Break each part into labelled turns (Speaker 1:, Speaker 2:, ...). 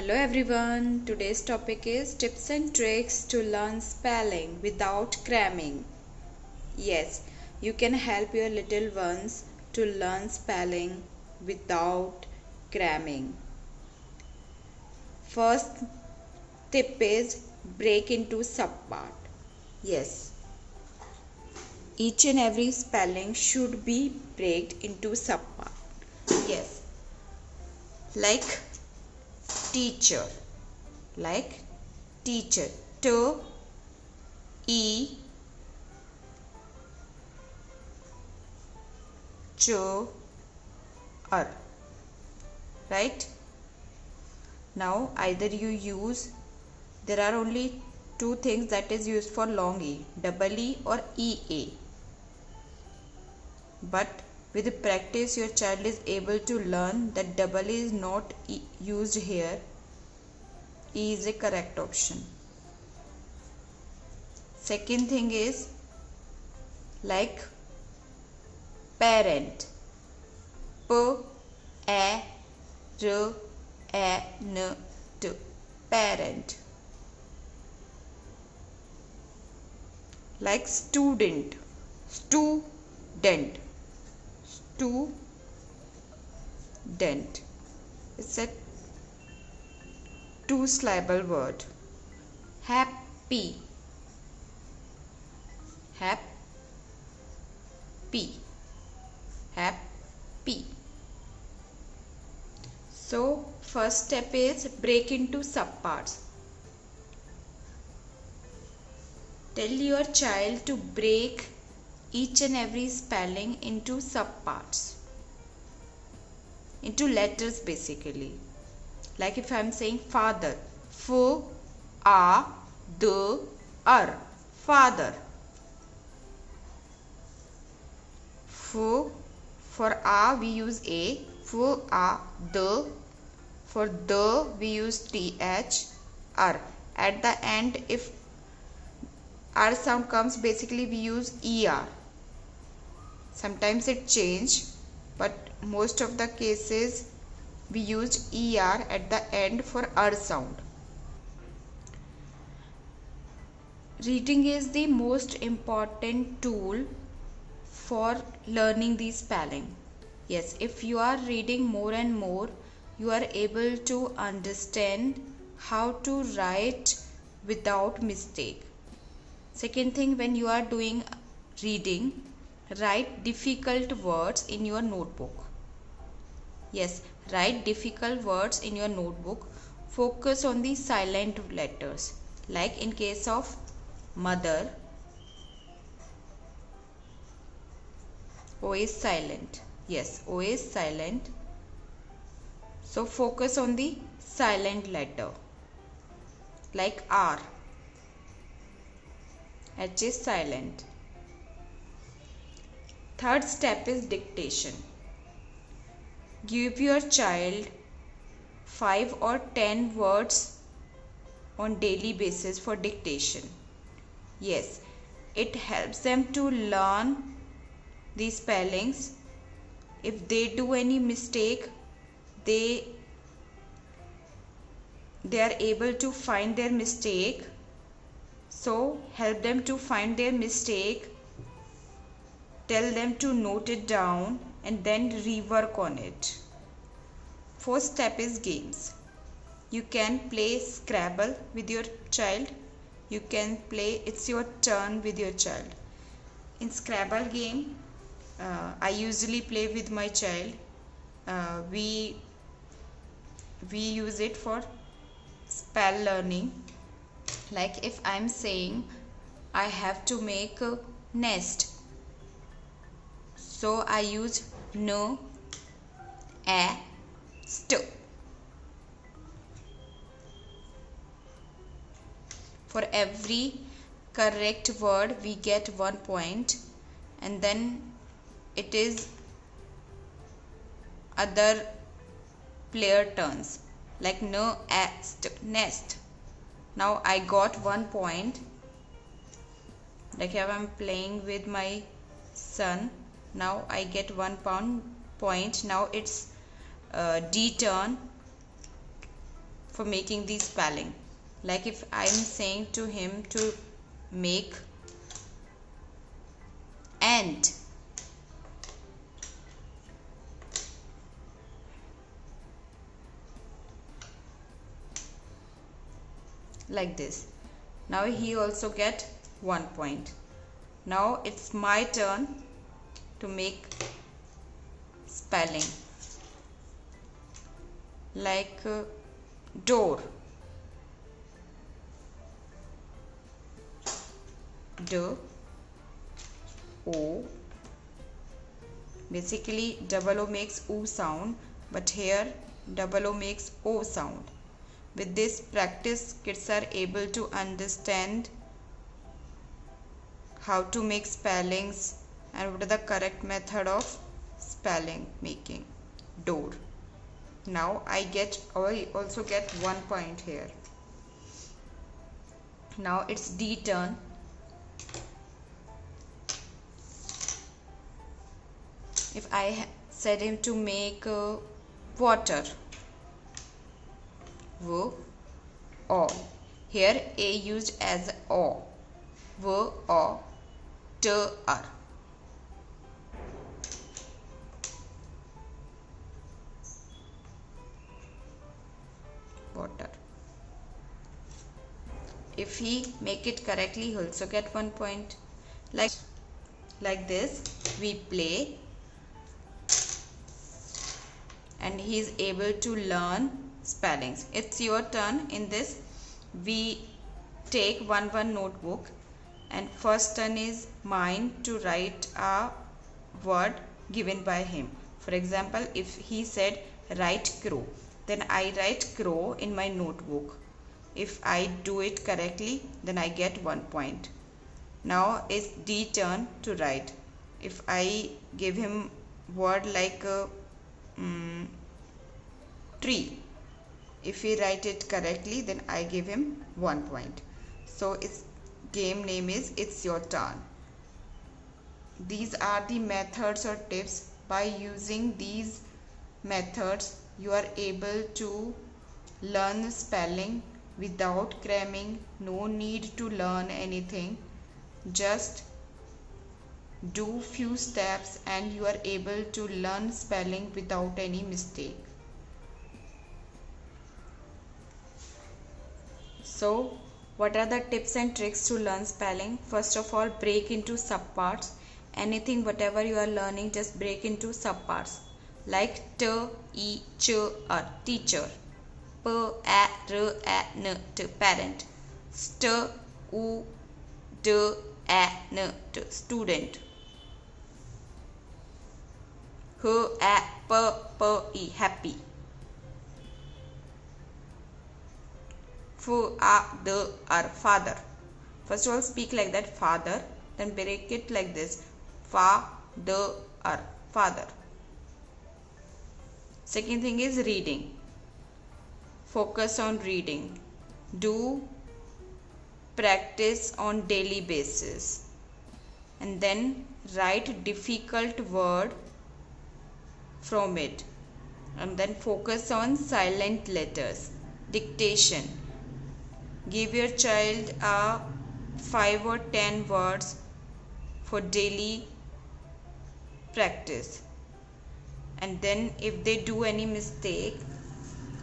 Speaker 1: Hello everyone, today's topic is tips and tricks to learn spelling without cramming. Yes, you can help your little ones to learn spelling without cramming. First tip is break into subpart. Yes, each and every spelling should be breaked into subpart. Yes, like teacher, like teacher, t e ch r, right? Now either you use, there are only two things that is used for long e, double e or ea, but with practice your child is able to learn that double e is not used here. E is a correct option. Second thing is like parent, p a r a n t, parent. Like student, student, student. It's a two syllable word. Happy, happy, happy. So first step is break into subparts. Tell your child to break each and every spelling into subparts, into letters basically. Like if I am saying father, f a d r, father. F for a we use a, f a d, for the we use th, r. At the end if r sound comes, basically we use er. Sometimes it change, but most of the cases we use er at the end for r sound. Reading is the most important tool for learning the spelling. Yes, if you are reading more and more, you are able to understand how to write without mistake. Second thing, when you are doing reading, write difficult words in your notebook. Yes, write difficult words in your notebook. Focus on the silent letters. Like in case of mother, O is silent. Yes, O is silent. So focus on the silent letter. Like R, H is silent. Third step is dictation. Give your child 5 or 10 words on daily basis for dictation. Yes, it helps them to learn the spellings. If they do any mistake, they are able to find their mistake. So help them to find their mistake, tell them to note it down and then rework on it. Fourth step is games. You can play Scrabble with your child. You can play It's Your Turn with your child. In Scrabble game, I usually play with my child. We use it for spell learning. Like if I'm saying I have to make a nest, so I use n, a, st. For every correct word we get 1 point, and then it is other player turns. Like n, a, st, nest. Now I got 1 point. Like if I'm playing with my son, now I get 1 point. Now it's D turn. for making the spelling. Like if I'm saying to him to make and, like this. Now he also get 1 point. Now it's my turn to make spelling. Like door. D O. Basically double O makes O sound, but here double O makes O sound. With this practice, kids are able to understand how to make spellings and what is the correct method of spelling making. Door. Now I also get 1 point here. Now it's D turn. If I said him to make water, V, O. Here A used as O. V, O, T, R. Water. If he make it correctly, he also get 1 point. Like this, we play. And he is able to learn spellings. It's your turn. In this, we take one notebook, and first turn is mine to write a word given by him. For example, if he said write crow, then I write crow in my notebook. If I do it correctly, then I get 1 point. Now it's D turn to write. If I give him word like tree, if he write it correctly, then I give him 1 point. So its game name is It's Your Turn. These are the methods or tips. By using these methods, you are able to learn spelling without cramming. No need to learn anything. Just do few steps and you are able to learn spelling without any mistake. So what are the tips and tricks to learn spelling? First of all, break into subparts. Anything, whatever you are learning, just break into subparts. Like T, E, Ch, R, teacher. P, A, R, A, N, T, parent. St, U, D, A, N, T, student. H, A, P, P, E, happy. F, A, D, R, father. First of all, speak like that, father. Then break it like this. Fa, D, R, father. Second thing is reading. Focus on reading. Do practice on daily basis. And then write difficult word from it. And then focus on silent letters. Dictation. Give your child 5 or 10 words for daily practice. And then if they do any mistake,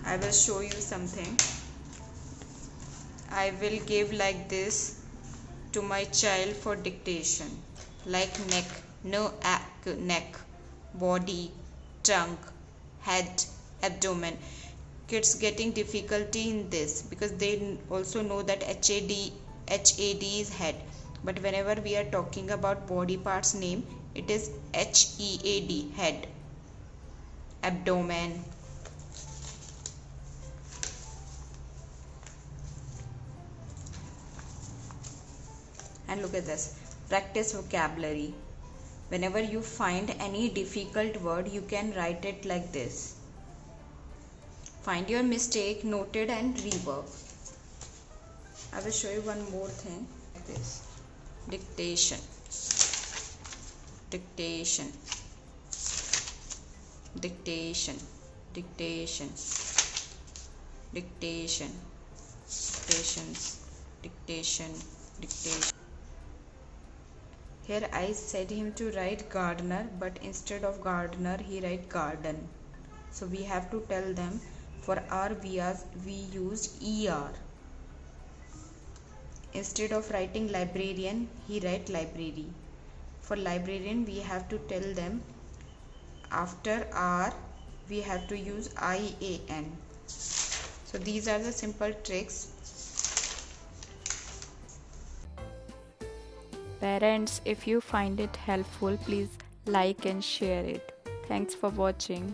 Speaker 1: I will show you something. I will give like this to my child for dictation. Like neck, neck, body, trunk, head, abdomen. Kids getting difficulty in this because they also know that HAD is head, but whenever we are talking about body parts name, it is HEAD, head, abdomen. And look at this, practice vocabulary. Whenever you find any difficult word, you can write it like this. Find your mistake, note it and rework. I will show you one more thing like this. Dictation. Dictation. Dictation. Dictation. dictation, dictations, dictation, dictation. Here I said him to write gardener, but instead of gardener he write garden. So we have to tell them for R we used ER. Instead of writing librarian, he write library. For librarian we have to tell them after R we have to use IAN. So these are the simple tricks.
Speaker 2: Parents, if you find it helpful, please like and share it. Thanks for watching.